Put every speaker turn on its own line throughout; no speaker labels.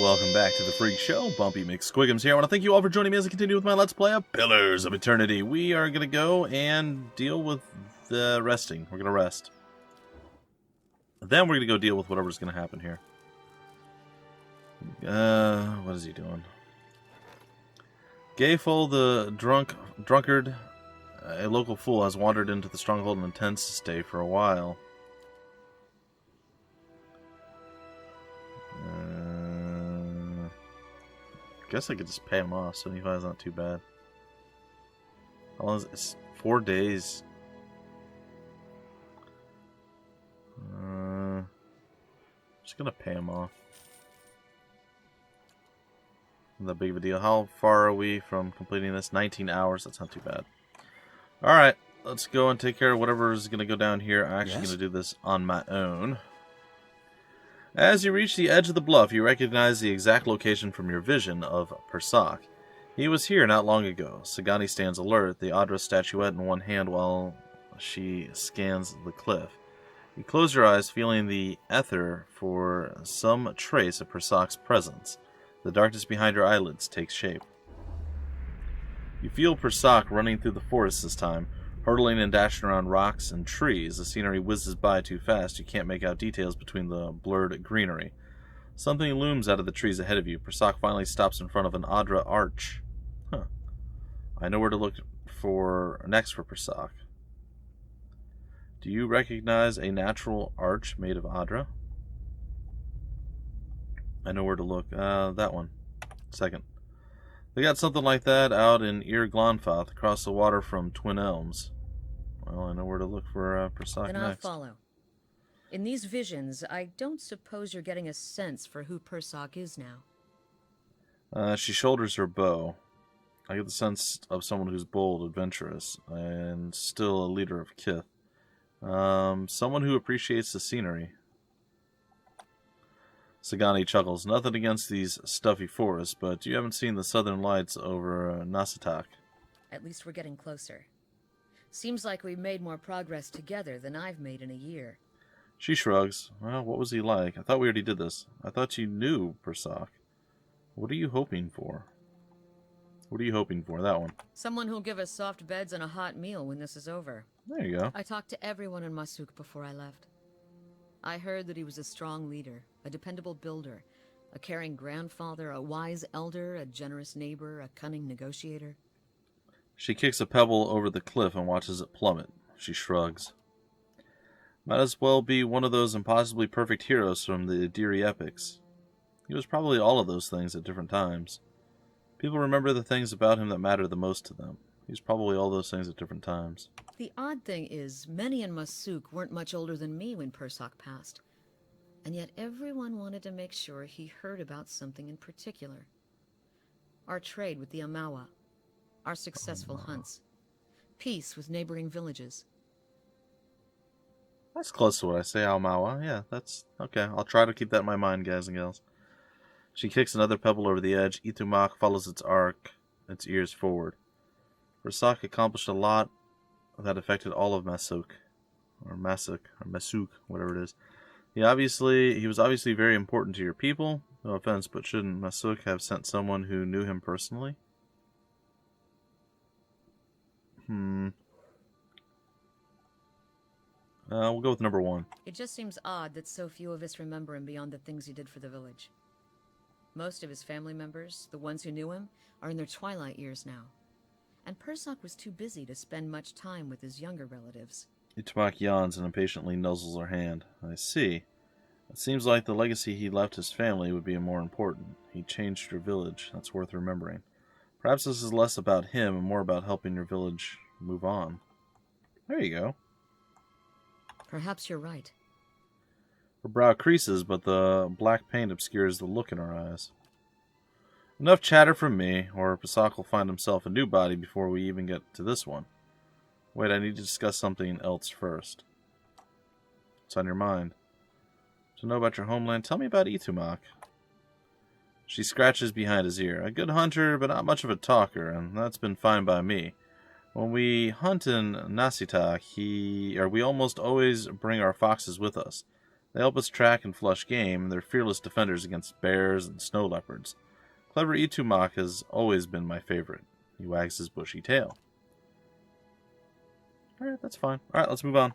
welcome back to the Freak Show. Bumpy McSquigums here. I want to thank you all for joining me as I continue with my Let's Play of Pillars of Eternity. We are going to go and deal with the resting. We're going to rest. Then we're going to go deal with whatever's going to happen here. What is he doing? Gayful the drunkard, a local fool, has wandered into the stronghold and intends to stay for a while. Guess I could just pay him off. 75 is not too bad. How long is it? It's 4 days. Just gonna pay him off. Not that big of a deal. How far are we from completing this? 19 hours. That's not too bad. Alright, let's go and take care of whatever is going to go down here. I'm actually going to do this on my own. As you reach the edge of the bluff, you recognize the exact location from your vision of Persak. He was here not long ago. Sagani stands alert, the Adra statuette in one hand while she scans the cliff. You close your eyes, feeling the ether for some trace of Persak's presence. The darkness behind your eyelids takes shape. You feel Persak running through the forest this time, hurtling and dashing around rocks and trees. The scenery whizzes by too fast. You can't make out details between the blurred greenery. Something looms out of the trees ahead of you. Persak finally stops in front of an Adra arch. Huh. I know where to look for next for Persak. Do you recognize a natural arch made of Adra? I know where to look. That one. Second. They got something like that out in Ir Glanfath, across the water from Twin Elms. Well, I know where to look for Persak
next. Then I'll follow. In these visions, I don't suppose you're getting a sense for who Persak is now.
She shoulders her bow. I get the sense of someone who's bold, adventurous, and still a leader of Kith. Someone who appreciates the scenery. Sagani chuckles. Nothing against these stuffy forests, but you haven't seen the southern lights over Nasatak.
At least we're getting closer. Seems like we've made more progress together than I've made in a year.
She shrugs. Well, what was he like? I thought we already did this. I thought you knew Persak. What are you hoping for? What are you hoping for? That one.
Someone who'll give us soft beds and a hot meal when this is over.
There you go.
I talked to everyone in Masuk before I left. I heard that he was a strong leader, a dependable builder, a caring grandfather, a wise elder, a generous neighbor, a cunning negotiator.
She kicks a pebble over the cliff and watches it plummet. She shrugs. Might as well be one of those impossibly perfect heroes from the Adiri epics. He was probably all of those things at different times. People remember the things about him that matter the most to them. He's probably all those things at different times.
The odd thing is, many in Masuk weren't much older than me when Persak passed. And yet everyone wanted to make sure he heard about something in particular. Our trade with the Amawa. Our successful hunts. Peace with neighboring villages.
That's close to what I say, Almawa. Yeah, that's okay. I'll try to keep that in my mind, guys and gals. She kicks another pebble over the edge. Itumak follows its arc, its ears forward. Persak accomplished a lot that affected all of Masuk, or Masuk, whatever it is. He was obviously very important to your people. No offense, but shouldn't Masuk have sent someone who knew him personally? We'll go with number one.
It just seems odd that so few of us remember him beyond the things he did for the village. Most of his family members, the ones who knew him, are in their twilight years now. And Persak was too busy to spend much time with his younger relatives.
Itumak yawns and impatiently nuzzles her hand. I see. It seems like the legacy he left his family would be more important. He changed your village. That's worth remembering. Perhaps this is less about him and more about helping your village move on. There you go.
Perhaps you're right.
Her brow creases, but the black paint obscures the look in her eyes. Enough chatter from me, or Persak will find himself a new body before we even get to this one. Wait, I need to discuss something else first. What's on your mind? To know about your homeland, tell me about Itumak. She scratches behind his ear. A good hunter, but not much of a talker, and that's been fine by me. When we hunt in Nasitak, we almost always bring our foxes with us. They help us track and flush game, and they're fearless defenders against bears and snow leopards. Clever Itumok has always been my favorite. He wags his bushy tail. Alright, that's fine. Alright, let's move on.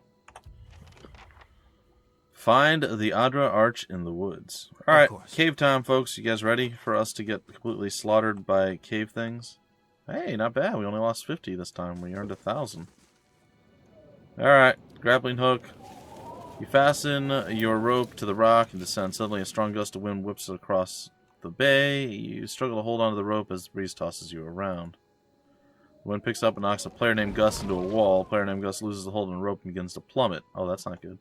Find the Adra Arch in the woods. Alright, cave time, folks. You guys ready for us to get completely slaughtered by cave things? Hey, not bad. We only lost 50 this time. We earned 1,000. Alright, grappling hook. You fasten your rope to the rock and descend. Suddenly, a strong gust of wind whips it across the bay. You struggle to hold onto the rope as the breeze tosses you around. The wind picks up and knocks a player named Gus into a wall. Player named Gus loses the hold on the rope and begins to plummet. Oh, that's not good.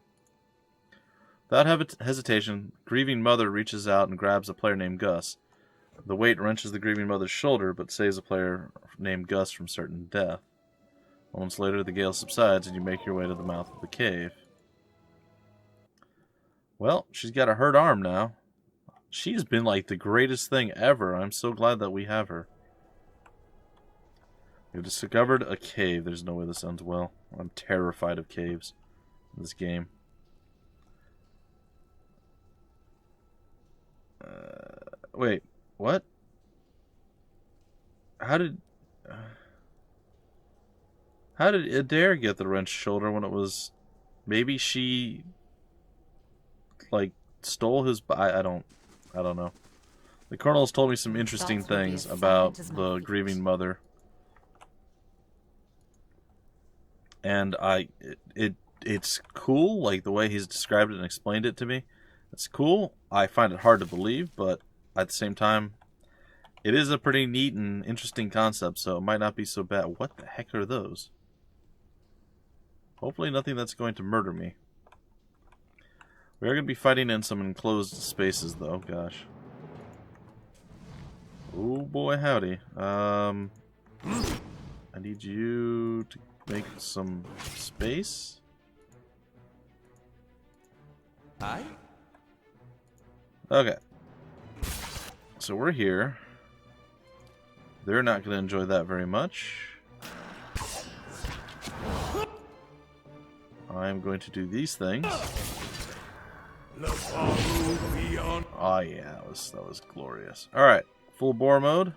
Without hesitation, grieving mother reaches out and grabs a player named Gus. The weight wrenches the grieving mother's shoulder, but saves a player named Gus from certain death. Moments later, the gale subsides, and you make your way to the mouth of the cave. Well, she's got a hurt arm now. She's been like the greatest thing ever. I'm so glad that we have her. We've discovered a cave. There's no way this ends well. I'm terrified of caves in this game. Wait, what? How did Adair get the wrenched shoulder when it was... Maybe she, like, stole his... I don't know. The Colonel's told me some interesting things about the grieving mother. And it's cool, like, the way he's described it and explained it to me. It's cool. I find it hard to believe, but at the same time, it is a pretty neat and interesting concept, so it might not be so bad. What the heck are those? Hopefully nothing that's going to murder me. We are going to be fighting in some enclosed spaces, though. Gosh. Oh boy, howdy. I need you to make some space.
Hi.
Okay. So we're here. They're not going to enjoy that very much. I'm going to do these things. Oh yeah, that was glorious. Alright, full bore mode.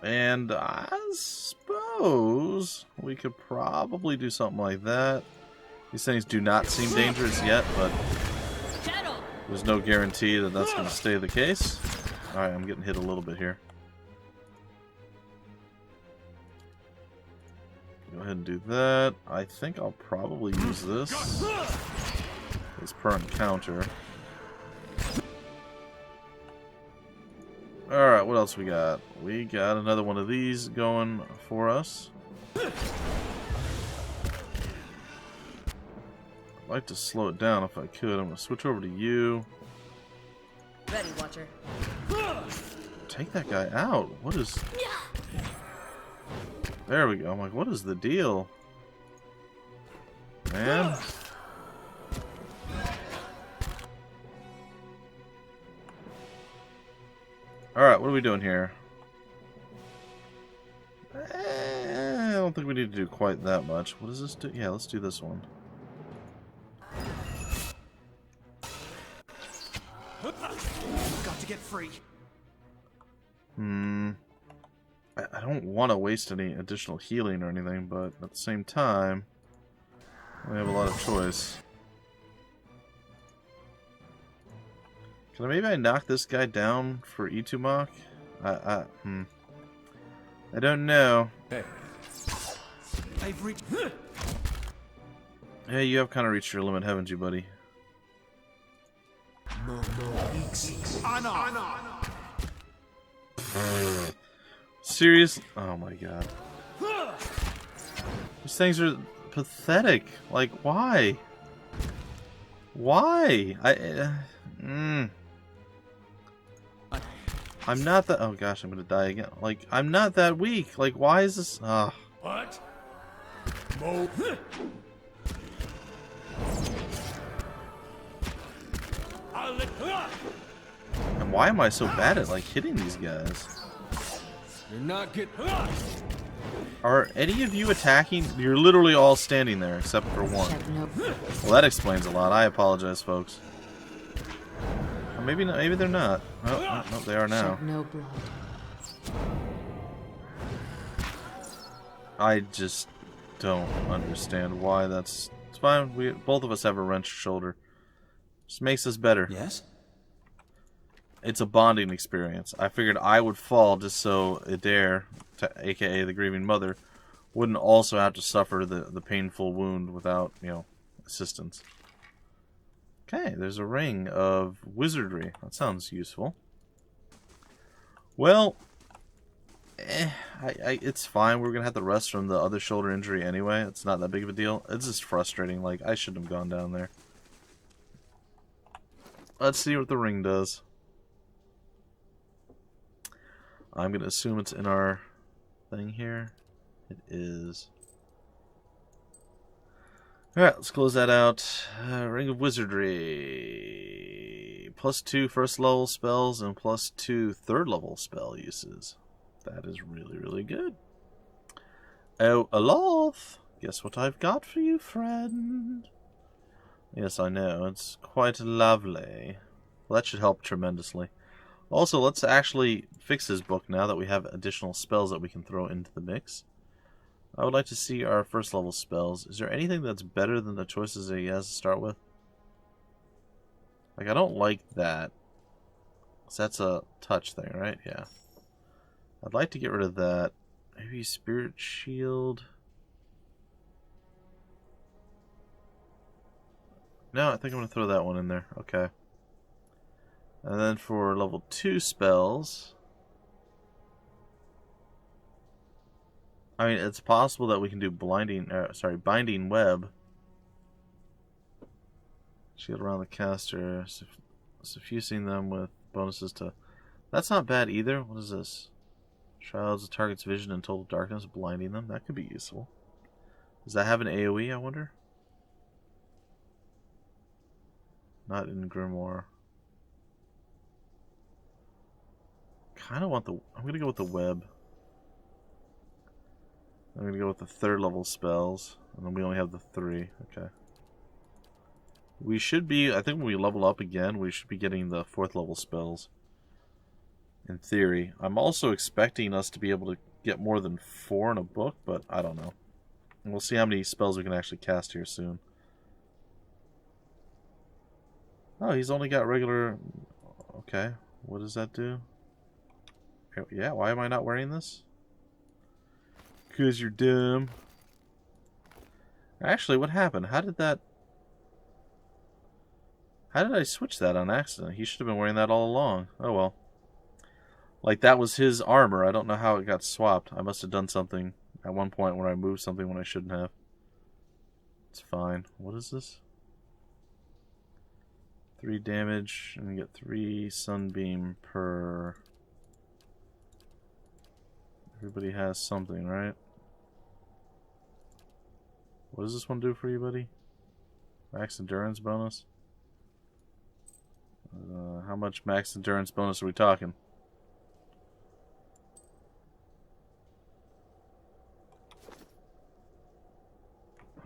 And I suppose we could probably do something like that. These things do not seem dangerous yet, but there's no guarantee that that's going to stay the case. Alright, I'm getting hit a little bit here. Go ahead and do that. I think I'll probably use this as per encounter. Alright, what else we got? We got another one of these going for us. I'd like to slow it down if I could. I'm going to switch over to you.
Ready, Watcher.
Take that guy out. What is... There we go. I'm like, what is the deal? Man. Alright, what are we doing here? I don't think we need to do quite that much. What does this do? Yeah, let's do this one.
Got to get free.
I don't want to waste any additional healing or anything, but at the same time, we have a lot of choice. Can maybe I knock this guy down for Itumok? I don't know.
Hey. I've reached.
Yeah, you have kind of reached your limit, haven't you, buddy? Serious? Oh my god. These things are pathetic. Like, why? Why? I'm not that... Oh gosh, I'm gonna die again. Like, I'm not that weak. Like, why is this...
What?
And why am I so bad at, like, hitting these guys?
You're not good.
Are any of you attacking? You're literally all standing there, except for one. Well, that explains a lot. I apologize, folks. Or maybe not, maybe they're not. Oh, no, they are now.
No blood.
I just don't understand why that's... It's fine. Both of us have a wrenched shoulder. Just makes us better.
Yes?
It's a bonding experience. I figured I would fall just so Adair, aka the grieving mother, wouldn't also have to suffer the painful wound without, you know, assistance. Okay, there's a ring of wizardry. That sounds useful. Well, it's fine. We're gonna have to rest from the other shoulder injury anyway. It's not that big of a deal. It's just frustrating. Like, I shouldn't have gone down there. Let's see what the ring does. I'm gonna assume it's in our thing here. It is. Alright, let's close that out. Ring of Wizardry. +2 first level spells and +2 third level spell uses. That is really, really good. Oh, Aloth! Guess what I've got for you, friend? Yes, I know. It's quite lovely. Well, that should help tremendously. Also, let's actually fix this book now that we have additional spells that we can throw into the mix. I would like to see our first level spells. Is there anything that's better than the choices that he has to start with? Like, I don't like that. So that's a touch thing, right? Yeah. I'd like to get rid of that. Maybe Spirit Shield. No, I think I'm going to throw that one in there. Okay. And then for level 2 spells, I mean, it's possible that we can do Binding Web. Shield around the caster, suffusing them with bonuses to... That's not bad either. What is this? Shrouds the target's vision in total darkness, blinding them. That could be useful. Does that have an AoE, I wonder? Not in Grimoire. Kind of want the... I'm going to go with the web. I'm going to go with the third level spells. And then we only have the 3. Okay. We should be... I think when we level up again, we should be getting the 4th level spells. In theory. I'm also expecting us to be able to get more than 4 in a book, but I don't know. And we'll see how many spells we can actually cast here soon. Oh, he's only got regular... Okay. What does that do? Yeah, why am I not wearing this? Because you're dumb. Actually, what happened? How did I switch that on accident? He should have been wearing that all along. Oh well. Like, that was his armor. I don't know how it got swapped. I must have done something at one point where I moved something when I shouldn't have. It's fine. What is this? 3 damage, and we get 3 sunbeam per... Everybody has something, right? What does this one do for you, buddy? Max endurance bonus? How much max endurance bonus are we talking?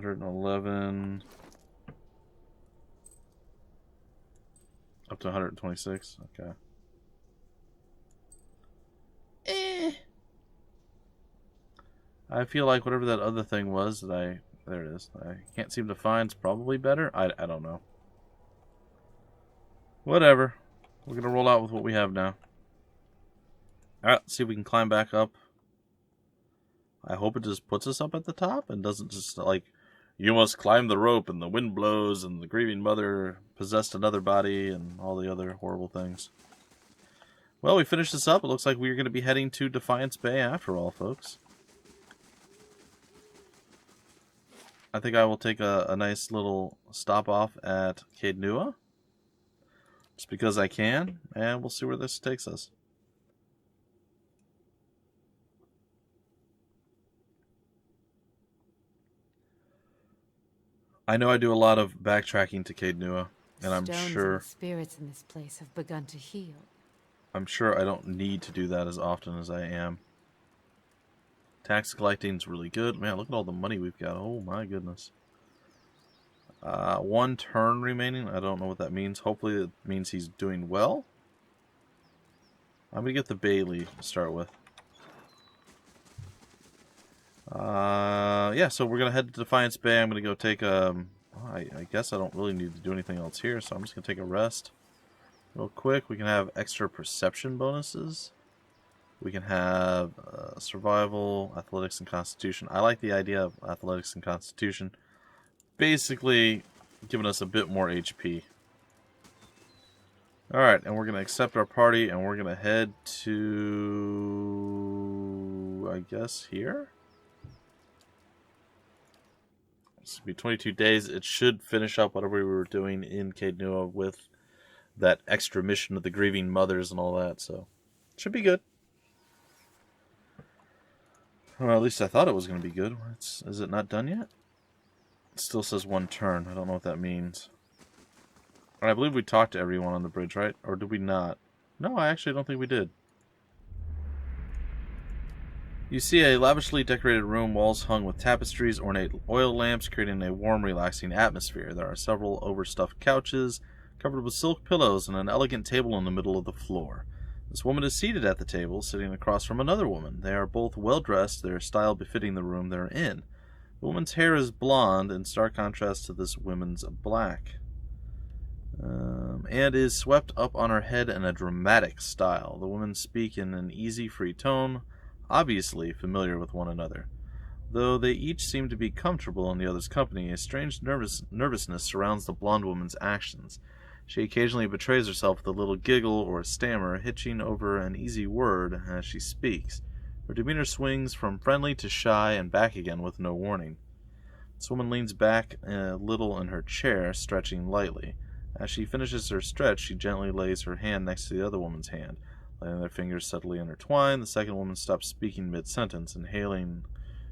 $111 up to 126. Okay. I feel like whatever that other thing was that there it is. I can't seem to find. It's probably better. I don't know. Whatever. We're gonna roll out with what we have now. Alright, let's see if we can climb back up. I hope it just puts us up at the top and doesn't just like, you must climb the rope and the wind blows and the grieving mother possessed another body and all the other horrible things. Well, we finished this up. It looks like we're going to be heading to Defiance Bay after all, folks. I think I will take a nice little stop off at Caed Nua. Just because I can, and we'll see where this takes us. I know I do a lot of backtracking to Caed Nua, and I'm sure
and spirits in this place have begun to heal.
I'm sure I don't need to do that as often as I am. Tax collecting's really good. Man, look at all the money we've got. Oh my goodness. 1 turn remaining. I don't know what that means. Hopefully it means he's doing well. I'm going to get the Bailey to start with. Yeah, so we're going to head to Defiance Bay. I'm going to go take I guess I don't really need to do anything else here, so I'm just going to take a rest. Real quick, we can have extra perception bonuses. We can have survival, athletics, and constitution. I like the idea of athletics and constitution. Basically, giving us a bit more HP. Alright, and we're going to accept our party, and we're going to head to, I guess, here? This will be 22 days. It should finish up whatever we were doing in Caed Nua with that extra mission of the grieving mothers and all that, so it should be good. Well, at least I thought it was going to be good. Is it not done yet? It still says 1 turn. I don't know what that means. I believe we talked to everyone on the bridge, right? Or did we not? No, I actually don't think we did. You see a lavishly decorated room, walls hung with tapestries, ornate oil lamps, creating a warm, relaxing atmosphere. There are several overstuffed couches, covered with silk pillows, and an elegant table in the middle of the floor. This woman is seated at the table, sitting across from another woman. They are both well-dressed, their style befitting the room they're in. The woman's hair is blonde, in stark contrast to this woman's black. And is swept up on her head in a dramatic style. The women speak in an easy, free tone, obviously familiar with one another. Though they each seem to be comfortable in the other's company, a strange nervousness surrounds the blonde woman's actions. She occasionally betrays herself with a little giggle or stammer, hitching over an easy word as she speaks. Her demeanor swings from friendly to shy and back again with no warning. This woman leans back a little in her chair, stretching lightly. As she finishes her stretch, she gently lays her hand next to the other woman's hand. Letting their fingers subtly intertwine, the second woman stops speaking mid-sentence, inhaling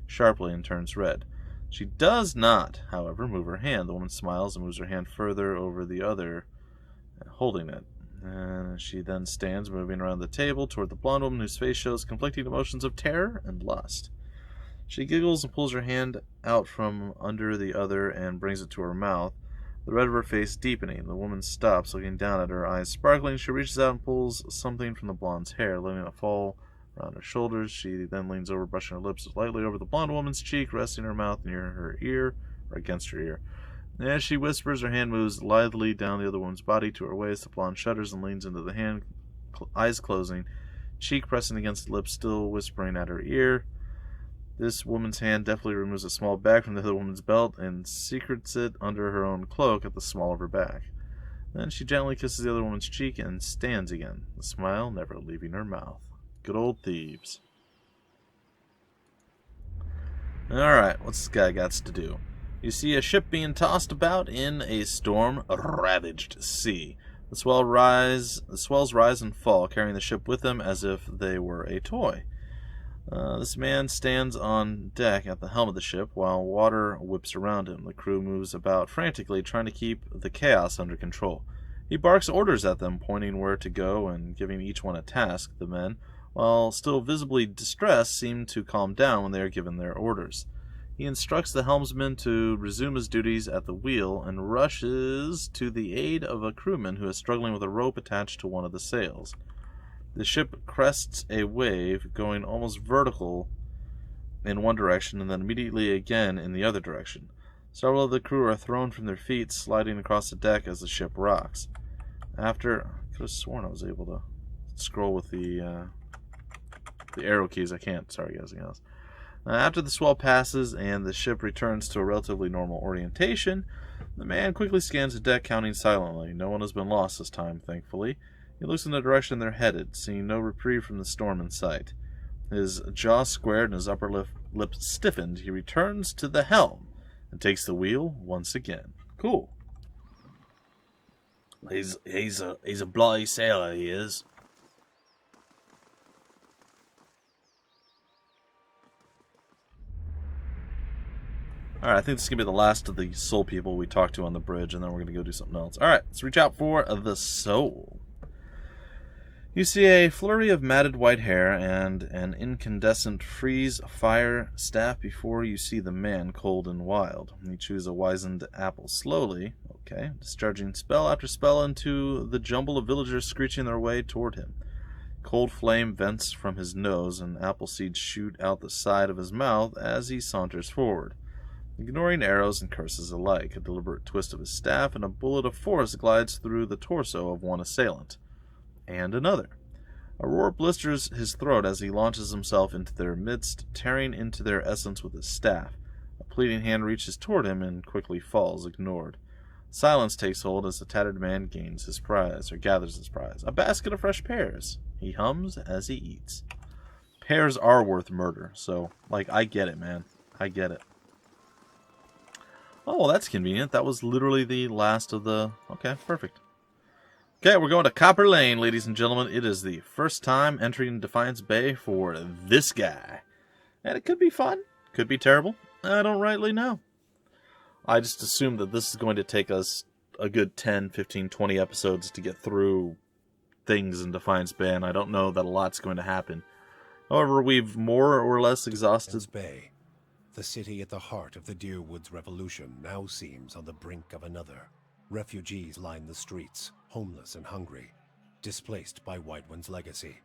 sharply, and turns red. She does not, however, move her hand. The woman smiles and moves her hand further over the other, holding it. And she then stands, moving around the table toward the blonde woman, whose face shows conflicting emotions of terror and lust. She giggles and pulls her hand out from under the other and brings it to her mouth, the red of her face deepening. The woman stops, looking down at her, eyes sparkling. She reaches out and pulls something from the blonde's hair, letting it fall around her shoulders. She then leans over, brushing her lips lightly over the blonde woman's cheek, resting her mouth near her ear, or against her ear. As she whispers, her hand moves lithely down the other woman's body to her waist. The blonde shudders and leans into the hand, eyes closing, cheek pressing against the lips, still whispering at her ear. This woman's hand deftly removes a small bag from the other woman's belt and secretes it under her own cloak at the small of her back. Then she gently kisses the other woman's cheek and stands again, the smile never leaving her mouth. Good old thieves. Alright, what's this guy got to do? You see a ship being tossed about in a storm-ravaged sea. The swells rise and fall, carrying the ship with them as if they were a toy. This man stands on deck at the helm of the ship while water whips around him. The crew moves about frantically, trying to keep the chaos under control. He barks orders at them, pointing where to go and giving each one a task. The men, while still visibly distressed, seem to calm down when they are given their orders. He instructs the helmsman to resume his duties at the wheel and rushes to the aid of a crewman who is struggling with a rope attached to one of the sails. The ship crests a wave, going almost vertical in one direction and then immediately again in the other direction. Several of the crew are thrown from their feet, sliding across the deck as the ship rocks. I could have sworn I was able to scroll with the arrow keys. I can't. Sorry, guys. After the swell passes and the ship returns to a relatively normal orientation, the man quickly scans the deck, counting silently. No one has been lost this time, thankfully. He looks in the direction they're headed, seeing no reprieve from the storm in sight. His jaw squared and his upper lip stiffened, he returns to the helm and takes the wheel once again. Cool. He's a bloody sailor, he is. Alright, I think this is going to be the last of the soul people we talked to on the bridge, and then we're going to go do something else. Alright, let's reach out for the soul. You see a flurry of matted white hair and an incandescent freeze-fire staff before you see the man, cold and wild. He chews a wizened apple slowly, discharging spell after spell into the jumble of villagers screeching their way toward him. Cold flame vents from his nose, and apple seeds shoot out the side of his mouth as he saunters forward. Ignoring arrows and curses alike, a deliberate twist of his staff and a bullet of force glides through the torso of one assailant. And another. A roar blisters his throat as he launches himself into their midst, tearing into their essence with his staff. A pleading hand reaches toward him and quickly falls, ignored. Silence takes hold as the tattered man gains his prize, or gathers his prize. A basket of fresh pears. He hums as he eats. Pears are worth murder, so, I get it, man. I get it. Oh, well, that's convenient. That was literally the last of the... Okay, perfect. Okay, we're going to Copper Lane, ladies and gentlemen. It is the first time entering Defiance Bay for this guy. And it could be fun. Could be terrible. I don't rightly know. I just assume that this is going to take us a good 10, 15, 20 episodes to get through things in Defiance Bay, and I don't know that a lot's going to happen. However, we've more or less exhausted...
Defiance Bay, the city at the heart of the Deerwoods Revolution, now seems on the brink of another. Refugees line the streets, homeless and hungry, displaced by White One's legacy,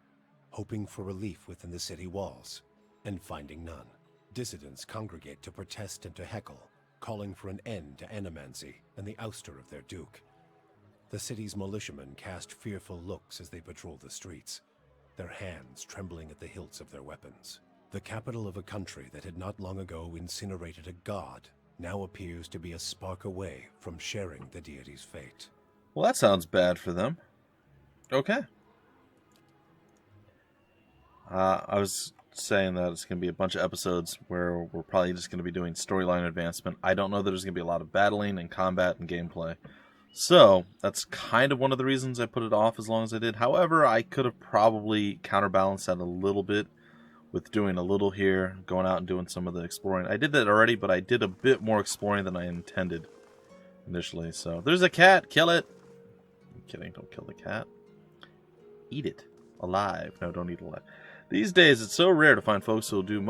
hoping for relief within the city walls, and finding none. Dissidents congregate to protest and to heckle, calling for an end to animancy and the ouster of their duke. The city's militiamen cast fearful looks as they patrol the streets, their hands trembling at the hilts of their weapons. The capital of a country that had not long ago incinerated a god now appears to be a spark away from sharing the deity's fate.
Well, that sounds bad for them. Okay. I was saying that it's going to be a bunch of episodes where we're probably just going to be doing storyline advancement. I don't know that there's going to be a lot of battling and combat and gameplay. So, that's kind of one of the reasons I put it off as long as I did. However, I could have probably counterbalanced that a little bit with doing a little here, going out and doing some of the exploring. I did that already, but I did a bit more exploring than I intended initially. So, there's a cat! Kill it! I'm kidding, don't kill the cat. Eat it. Alive. No, don't eat it alive. These days, it's so rare to find folks who'll do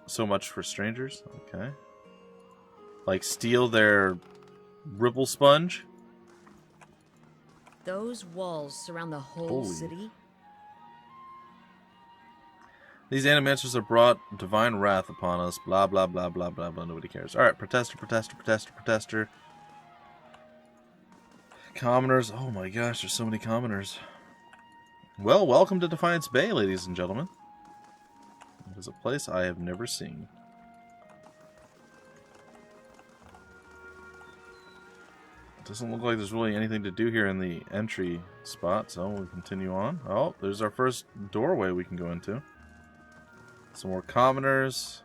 so much for strangers. Okay. Like steal their ripple sponge?
Those walls surround the whole city?
These animancers have brought divine wrath upon us. Blah, blah, blah, blah, blah, blah. Nobody cares. Alright, protester, protester, protester, protester. Commoners. Oh my gosh, there's so many commoners. Well, welcome to Defiance Bay, ladies and gentlemen. It is a place I have never seen. It doesn't look like there's really anything to do here in the entry spot, so we'll continue on. Oh, there's our first doorway we can go into. Some more commoners.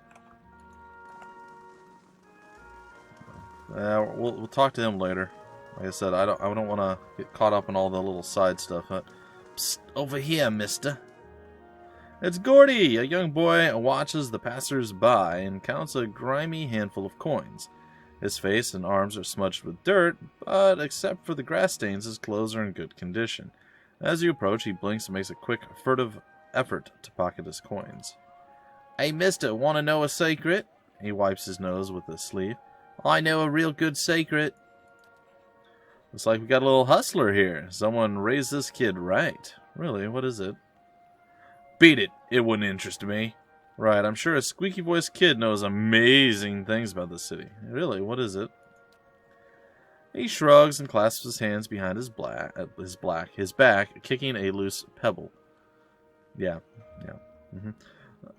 We'll talk to him later. Like I said, I don't want to get caught up in all the little side stuff. Psst, over here, mister. It's Gordy! A young boy watches the passers-by and counts a grimy handful of coins. His face and arms are smudged with dirt, but except for the grass stains, his clothes are in good condition. As you approach, he blinks and makes a quick, furtive effort to pocket his coins. Hey, mister, want to know a secret? He wipes his nose with his sleeve. I know a real good secret. Looks like we got a little hustler here. Someone raised this kid right. Really, what is it? Beat it. It wouldn't interest me. Right, I'm sure a squeaky-voiced kid knows amazing things about the city. Really, what is it? He shrugs and clasps his hands behind his back, kicking a loose pebble. Yeah.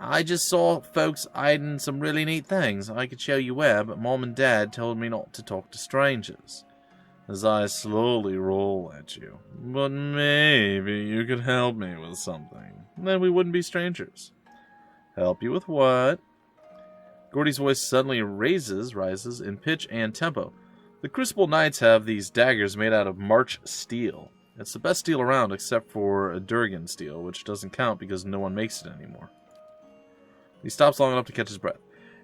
I just saw folks hiding some really neat things. I could show you where, but Mom and Dad told me not to talk to strangers. His eyes slowly roll at you. But maybe you could help me with something. Then we wouldn't be strangers. Help you with what? Gordy's voice suddenly rises in pitch and tempo. The Crucible Knights have these daggers made out of March steel. It's the best steel around except for a Durgan steel, which doesn't count because no one makes it anymore. He stops long enough to catch his breath.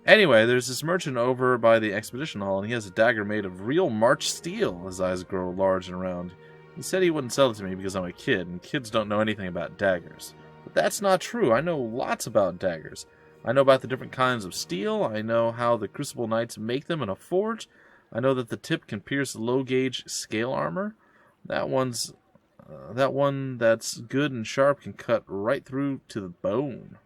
Anyway, there's this merchant over by the expedition hall, and he has a dagger made of real March steel. His eyes grow large and round. He said he wouldn't sell it to me because I'm a kid, and kids don't know anything about daggers. But that's not true. I know lots about daggers. I know about the different kinds of steel. I know how the Crucible Knights make them in a forge. I know that the tip can pierce low-gauge scale armor. That one that's good and sharp can cut right through to the bone.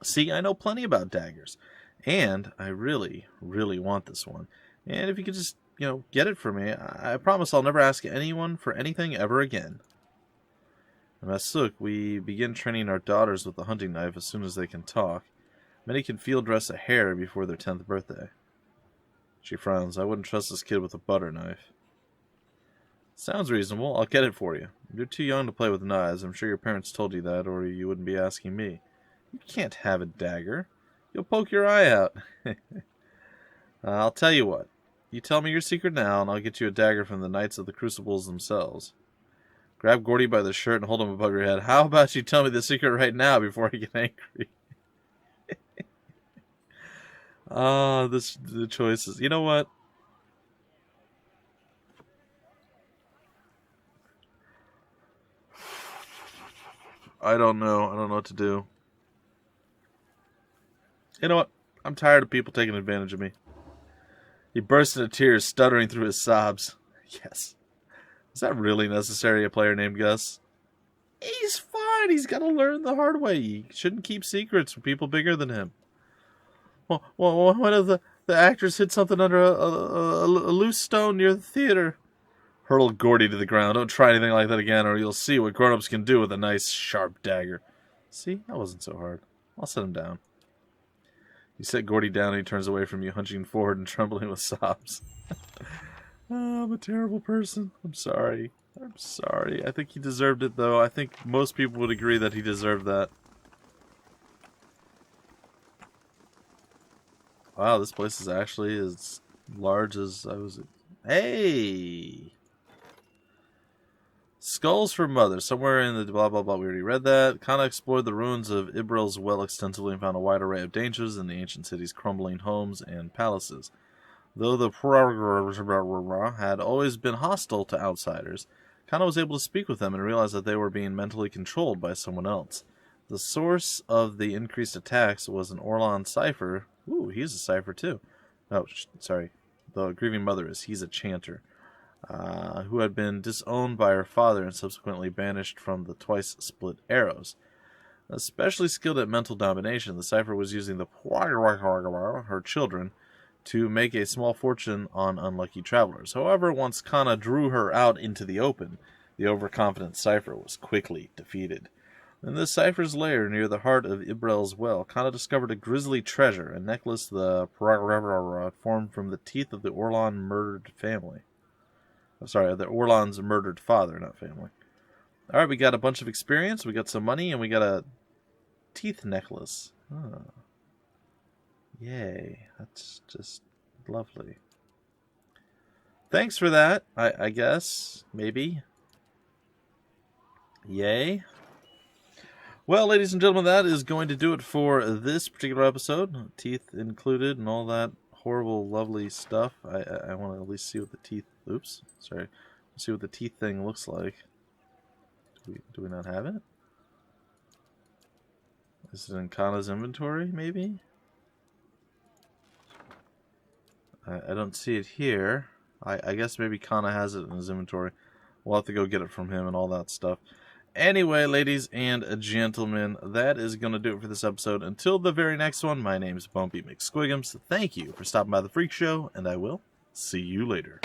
See, I know plenty about daggers. And I really, really want this one. And if you could just, get it for me, I promise I'll never ask anyone for anything ever again. In Masuk, we begin training our daughters with the hunting knife as soon as they can talk. Many can field dress a hare before their 10th birthday. She frowns. I wouldn't trust this kid with a butter knife. Sounds reasonable. I'll get it for you. You're too young to play with knives. I'm sure your parents told you that, or you wouldn't be asking me. You can't have a dagger. You'll poke your eye out. I'll tell you what. You tell me your secret now, and I'll get you a dagger from the Knights of the Crucibles themselves. Grab Gordy by the shirt and hold him above your head. How about you tell me the secret right now before I get angry? The choices. You know what? I don't know. I don't know what to do. You know what? I'm tired of people taking advantage of me. He burst into tears, stuttering through his sobs. Yes. Is that really necessary, a player named Gus? He's fine. He's got to learn the hard way. He shouldn't keep secrets from people bigger than him. Well, one of the actors hid something under a loose stone near the theater. Hurl Gordy to the ground. Don't try anything like that again, or you'll see what grown-ups can do with a nice, sharp dagger. See? That wasn't so hard. I'll set him down. You set Gordy down and he turns away from you, hunching forward and trembling with sobs. I'm a terrible person. I'm sorry. I think he deserved it, though. I think most people would agree that he deserved that. Wow, this place is actually as large as I was... Hey! Skulls for Mother. Somewhere in the blah blah blah. We already read that. Kana explored the ruins of Ibril's well extensively and found a wide array of dangers in the ancient city's crumbling homes and palaces. Though the had always been hostile to outsiders, Kana was able to speak with them and realize that they were being mentally controlled by someone else. The source of the increased attacks was an Orlan cipher. Ooh, he's a cipher too. Oh, sorry. The Grieving Mother is. He's a chanter. Who had been disowned by her father and subsequently banished from the twice-split arrows. Especially skilled at mental domination, the cipher was using her children to make a small fortune on unlucky travelers. However, once Kana drew her out into the open, the overconfident cipher was quickly defeated. In the cipher's lair near the heart of Ibril's well, Kana discovered a grisly treasure, a necklace the formed from the teeth of the Orlan murdered family. Sorry, the Orlan's murdered father, not family. Alright, we got a bunch of experience, we got some money, and we got a teeth necklace. Oh. Yay, that's just lovely. Thanks for that, I guess. Maybe. Yay. Well, ladies and gentlemen, that is going to do it for this particular episode. Teeth included and all that horrible, lovely stuff. I want to at least see what the teeth... Oops, sorry. See what the teeth thing looks like. Do we not have it? Is it in Kana's inventory, maybe? I don't see it here. I guess maybe Kana has it in his inventory. We'll have to go get it from him and all that stuff. Anyway, ladies and gentlemen, that is going to do it for this episode. Until the very next one, my name is Bumpy McSquigums. Thank you for stopping by the Freak Show, and I will see you later.